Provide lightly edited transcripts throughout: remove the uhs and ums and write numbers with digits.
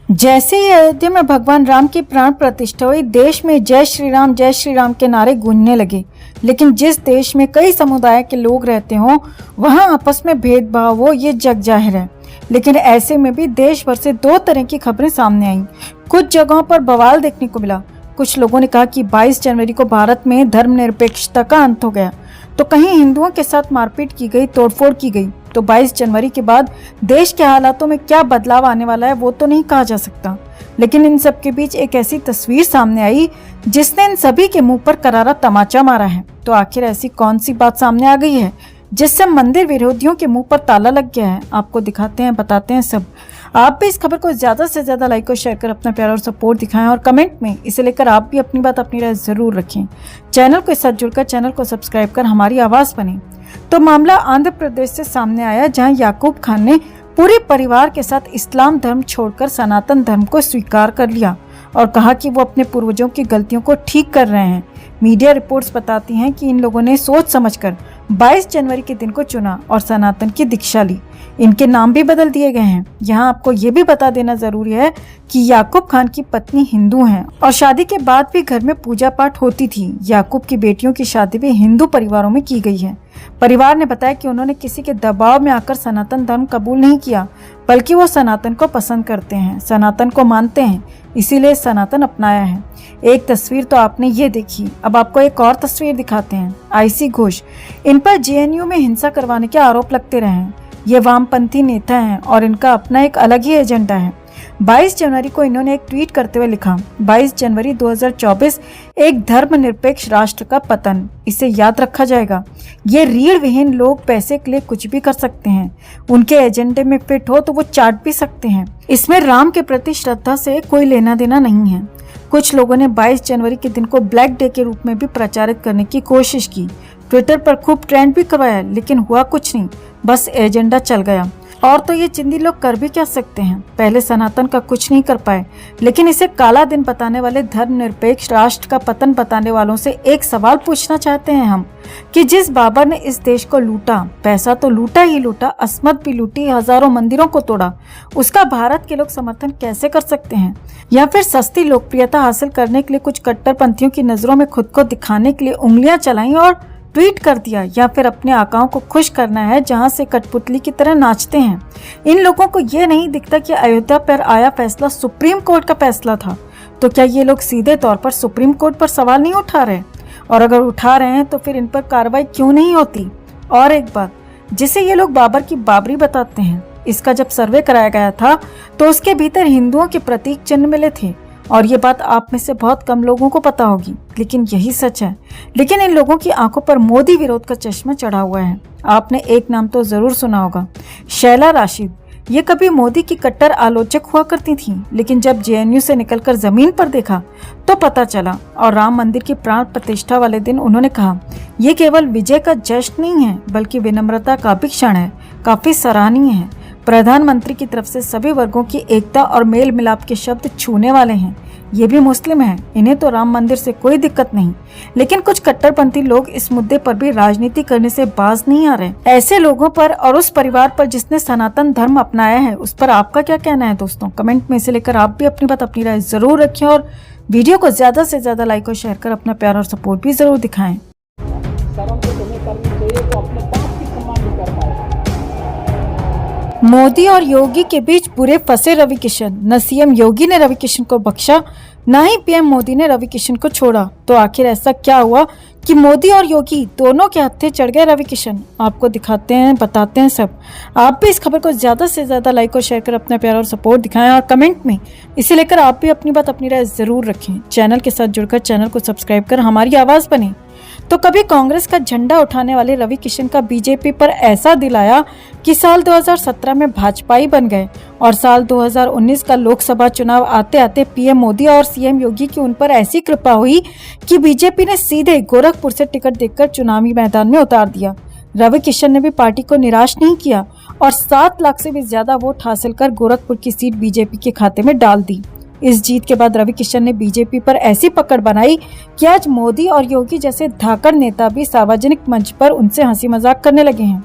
जैसे ही अयोध्या में भगवान राम की प्राण प्रतिष्ठा हुई, देश में जय श्री राम के नारे गूंजने लगे। लेकिन जिस देश में कई समुदाय के लोग रहते हों, वहां आपस में भेदभाव हो, ये जग जाहिर है। लेकिन ऐसे में भी देश भर से दो तरह की खबरें सामने आईं। कुछ जगहों पर बवाल देखने को मिला। कुछ लोगों ने कहा कि 22 जनवरी को भारत में धर्मनिरपेक्षता का अंत हो गया, तो कहीं हिंदुओं के साथ मारपीट की गई, तोड़फोड़ की गई। तो 22 जनवरी के बाद देश के हालातों में क्या बदलाव आने वाला है वो तो नहीं कहा जा सकता। लेकिन इन सब के बीच एक ऐसी तस्वीर सामने आई जिसने इन सभी के मुंह पर करारा तमाचा मारा है। तो आखिर ऐसी कौन सी बात सामने आ गई है जिससे मंदिर विरोधियों के मुंह पर ताला लग गया है? आपको दिखाते हैं, बताते हैं सब। आप भी इस खबर को ज्यादा से ज्यादा लाइक और शेयर कर अपना प्यार और सपोर्ट दिखाएं और कमेंट में इसे लेकर आप भी अपनी बात, अपनी राय जरूर रखें। चैनल के साथ जुड़कर चैनल को सब्सक्राइब कर हमारी आवाज बने। तो मामला आंध्र प्रदेश से सामने आया, जहां याकूब खान ने पूरे परिवार के साथ इस्लाम धर्म छोड़कर सनातन धर्म को स्वीकार कर लिया और कहा कि वो अपने पूर्वजों की गलतियों को ठीक कर रहे हैं। मीडिया रिपोर्ट्स बताती हैं कि इन लोगों ने सोच समझकर 22 जनवरी के दिन को चुना और सनातन की दीक्षा ली। इनके नाम भी बदल दिए गए हैं। यहाँ आपको ये भी बता देना जरूरी है कि याकूब खान की पत्नी हिंदू हैं और शादी के बाद भी घर में पूजा पाठ होती थी। याकूब की बेटियों की शादी भी हिंदू परिवारों में की गई है। परिवार ने बताया कि उन्होंने किसी के दबाव में आकर सनातन धर्म कबूल नहीं किया, बल्कि वो सनातन को पसंद करते हैं, सनातन को मानते हैं, इसीलिए सनातन अपनाया है। एक तस्वीर तो आपने ये देखी, अब आपको एक और तस्वीर दिखाते हैं। आईसी घोष, इन पर जेएनयू में हिंसा करवाने के आरोप लगते रहे हैं। ये वामपंथी नेता हैं और इनका अपना एक अलग ही एजेंडा है। 22 जनवरी को इन्होंने एक ट्वीट करते हुए लिखा, 22 जनवरी 2024 एक धर्मनिरपेक्ष राष्ट्र का पतन, इसे याद रखा जाएगा। ये रीढ़ विहीन लोग पैसे के लिए कुछ भी कर सकते हैं। उनके एजेंडे में फिट हो तो वो चाट भी सकते हैं। इसमें राम के प्रति श्रद्धा से कोई लेना देना नहीं है। कुछ लोगों ने 22 जनवरी के दिन को ब्लैक डे के रूप में भी प्रचारित करने की कोशिश की। ट्विटर पर खूब ट्रेंड भी करवाया, लेकिन हुआ कुछ नहीं, बस एजेंडा चल गया। और तो ये चिंदी लोग कर भी क्या सकते हैं। पहले सनातन का कुछ नहीं कर पाए, लेकिन इसे काला दिन बताने वाले धर्मनिरपेक्ष राष्ट्र का पतन बताने वालों से एक सवाल पूछना चाहते हैं हम कि जिस बाबर ने इस देश को लूटा, पैसा तो लूटा ही लूटा, अस्मत भी लूटी, हजारों मंदिरों को तोड़ा, उसका भारत के लोग समर्थन कैसे कर सकते हैं? या फिर सस्ती लोकप्रियता हासिल करने के लिए कुछ कट्टरपंथियों की नजरों में खुद को दिखाने के लिए उंगलियां चलाई और ट्वीट कर दिया, या फिर अपने आकाओं को खुश करना है जहां से कठपुतली की तरह नाचते हैं? इन लोगों को ये नहीं दिखता कि अयोध्या पर आया फैसला सुप्रीम कोर्ट का फैसला था। तो क्या ये लोग सीधे तौर पर सुप्रीम कोर्ट पर सवाल नहीं उठा रहे? और अगर उठा रहे हैं तो फिर इन पर कार्रवाई क्यों नहीं होती? और एक बात, जिसे ये लोग बाबर की बाबरी बताते हैं, इसका जब सर्वे कराया गया था तो उसके भीतर हिंदुओं के प्रतीक चिन्ह मिले थे। और ये बात आप में से बहुत कम लोगों को पता होगी, लेकिन यही सच है। लेकिन इन लोगों की आंखों पर मोदी विरोध का चश्मा चढ़ा हुआ है। आपने एक नाम तो जरूर सुना होगा, शैला राशिद। ये कभी मोदी की कट्टर आलोचक हुआ करती थी, लेकिन जब जेएनयू से निकलकर जमीन पर देखा तो पता चला। और राम मंदिर की प्राण प्रतिष्ठा वाले दिन उन्होंने कहा, ये केवल विजय का जश्न नहीं है, बल्कि विनम्रता का भी क्षण है, काफी सराहनीय है। प्रधानमंत्री की तरफ से सभी वर्गों की एकता और मेल मिलाप के शब्द छूने वाले हैं। ये भी मुस्लिम हैं, इन्हें तो राम मंदिर से कोई दिक्कत नहीं, लेकिन कुछ कट्टरपंथी लोग इस मुद्दे पर भी राजनीति करने से बाज नहीं आ रहे। ऐसे लोगों पर और उस परिवार पर जिसने सनातन धर्म अपनाया है, उस पर आपका क्या कहना है दोस्तों? कमेंट में इसे लेकर आप भी अपनी बात, अपनी राय जरूर रखें और वीडियो को ज्यादा से ज्यादा लाइक और शेयर कर अपना प्यार और सपोर्ट भी जरूर दिखाएं। मोदी और योगी के बीच बुरे फंसे रवि किशन। न सीएम योगी ने रवि किशन को बख्शा, न ही पीएम मोदी ने रवि किशन को छोड़ा। तो आखिर ऐसा क्या हुआ कि मोदी और योगी दोनों के हत्थे चढ़ गए रवि किशन? आपको दिखाते हैं, बताते हैं सब। आप भी इस खबर को ज्यादा से ज्यादा लाइक और शेयर कर अपना प्यार और सपोर्ट दिखाएं और कमेंट में इसे लेकर आप भी अपनी बात, अपनी राय जरूर रखें। चैनल के साथ जुड़कर चैनल को सब्सक्राइब कर हमारी आवाज बने। तो कभी कांग्रेस का झंडा उठाने वाले रवि किशन का बीजेपी पर ऐसा दिल आया कि साल 2017 में भाजपाई बन गए और साल 2019 का लोकसभा चुनाव आते आते पीएम मोदी और सीएम योगी की उन पर ऐसी कृपा हुई कि बीजेपी ने सीधे गोरखपुर से टिकट देकर चुनावी मैदान में उतार दिया। रवि किशन ने भी पार्टी को निराश नहीं किया और 7 लाख से भी ज्यादा वोट हासिल कर गोरखपुर की सीट बीजेपी के खाते में डाल दी। इस जीत के बाद रवि किशन ने बीजेपी पर ऐसी पकड़ बनाई कि आज मोदी और योगी जैसे धाकड़ नेता भी सार्वजनिक मंच पर उनसे हंसी मजाक करने लगे हैं।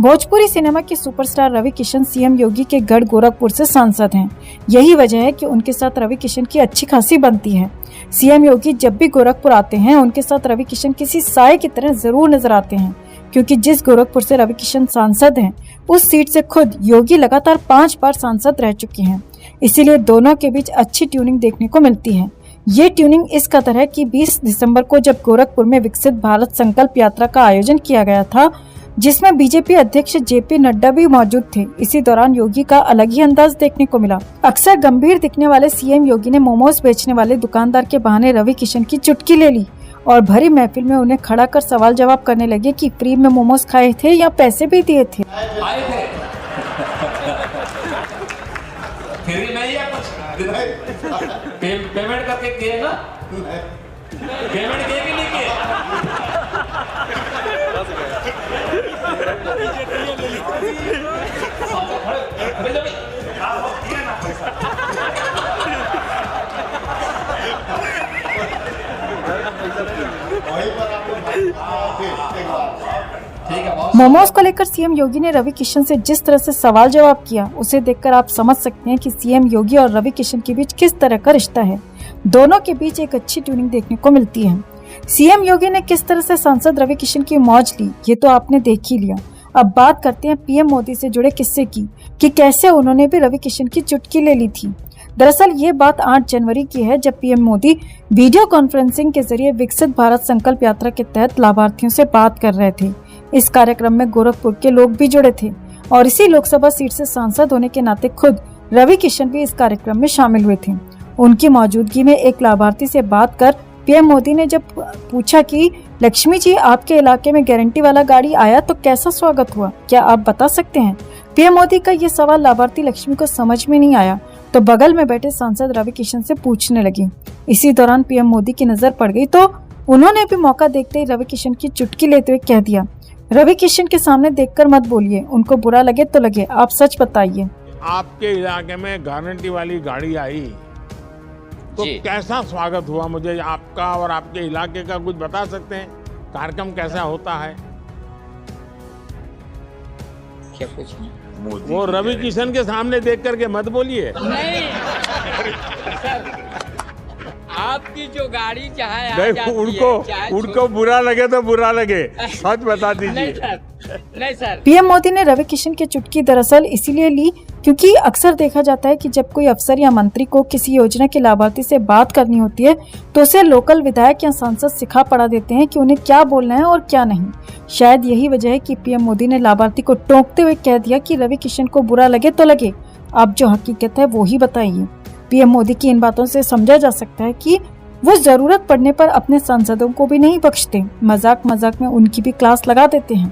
भोजपुरी सिनेमा के सुपरस्टार रवि किशन सीएम योगी के गढ़ गोरखपुर से सांसद हैं। यही वजह है कि उनके साथ रवि किशन की अच्छी खासी बनती है। सीएम योगी जब भी गोरखपुर आते हैं, उनके साथ रवि किशन किसी साए की तरह जरूर नजर आते हैं, क्योंकि जिस गोरखपुर से रवि किशन सांसद हैं, उस सीट से खुद योगी लगातार 5 बार सांसद रह चुके हैं। इसीलिए दोनों के बीच अच्छी ट्यूनिंग देखने को मिलती है। ये ट्यूनिंग इस कदर है कि 20 दिसंबर को जब गोरखपुर में विकसित भारत संकल्प यात्रा का आयोजन किया गया था, जिसमें बीजेपी अध्यक्ष जेपी नड्डा भी मौजूद थे, इसी दौरान योगी का अलग ही अंदाज देखने को मिला। अक्सर गंभीर दिखने वाले सीएम योगी ने मोमोज बेचने वाले दुकानदार के बहाने रवि किशन की चुटकी ले ली और भरी महफिल में उन्हें खड़ा कर सवाल जवाब करने लगे कि फ्री में मोमोज खाए थे या पैसे भी दिए थे। फ्री नहीं है कुछ, पेमेंट करके किए ना, पेमेंट किए कि नहीं किए? मोमोज को लेकर सीएम योगी ने रवि किशन से जिस तरह से सवाल जवाब किया, उसे देखकर आप समझ सकते हैं कि सीएम योगी और रवि किशन के बीच किस तरह का रिश्ता है। दोनों के बीच एक अच्छी ट्यूनिंग देखने को मिलती है। सीएम योगी ने किस तरह से सांसद रवि किशन की मौज ली, ये तो आपने देख ही लिया। अब बात करते हैं पीएम मोदी से जुड़े किस्से की, कि कैसे उन्होंने भी रवि किशन की चुटकी ले ली थी। दरअसल ये बात 8 जनवरी की है, जब पीएम मोदी वीडियो कॉन्फ्रेंसिंग के जरिए विकसित भारत संकल्प यात्रा के तहत लाभार्थियों से बात कर रहे थे। इस कार्यक्रम में गोरखपुर के लोग भी जुड़े थे और इसी लोकसभा सीट से सांसद होने के नाते खुद रवि किशन भी इस कार्यक्रम में शामिल हुए थे। उनकी मौजूदगी में एक लाभार्थी से बात कर पीएम मोदी ने जब पूछा कि लक्ष्मी जी, आपके इलाके में गारंटी वाला गाड़ी आया तो कैसा स्वागत हुआ, क्या आप बता सकते हैं? पीएम मोदी का ये सवाल लाभार्थी लक्ष्मी को समझ में नहीं आया, तो बगल में बैठे सांसद रवि किशन से पूछने लगी। इसी दौरान पीएम मोदी की नजर पड़ गई तो उन्होंने भी मौका देखते ही रवि किशन की चुटकी लेते हुए कह दिया, रवि किशन के सामने देखकर मत बोलिए, उनको बुरा लगे तो लगे, आप सच बताइए। आपके इलाके में गारंटी वाली गाड़ी आई तो कैसा स्वागत हुआ? मुझे आपका और आपके इलाके का कुछ बता सकते हैं? कार्यक्रम कैसा होता है? क्या कुछ वो रवि किशन के सामने देख करके मत बोलिए। नहीं सर, आपकी जो गाड़ी चाहे उनको बुरा लगे तो बुरा लगे, सच बता दीजिए। नहीं सर। पीएम मोदी ने रवि किशन की चुटकी दरअसल इसीलिए ली क्योंकि अक्सर देखा जाता है कि जब कोई अफसर या मंत्री को किसी योजना के लाभार्थी से बात करनी होती है तो उसे लोकल विधायक या सांसद सिखा पढ़ा देते हैं कि उन्हें क्या बोलना है और क्या नहीं। शायद यही वजह है कि पीएम मोदी ने लाभार्थी को टोकते हुए कह दिया कि रवि किशन को बुरा लगे तो लगे, आप जो हकीकत है वो ही बताइए। पीएम मोदी की इन बातों से समझा जा सकता है कि वो जरूरत पड़ने पर अपने सांसदों को भी नहीं बख्शते, मजाक मजाक में उनकी भी क्लास लगा देते हैं।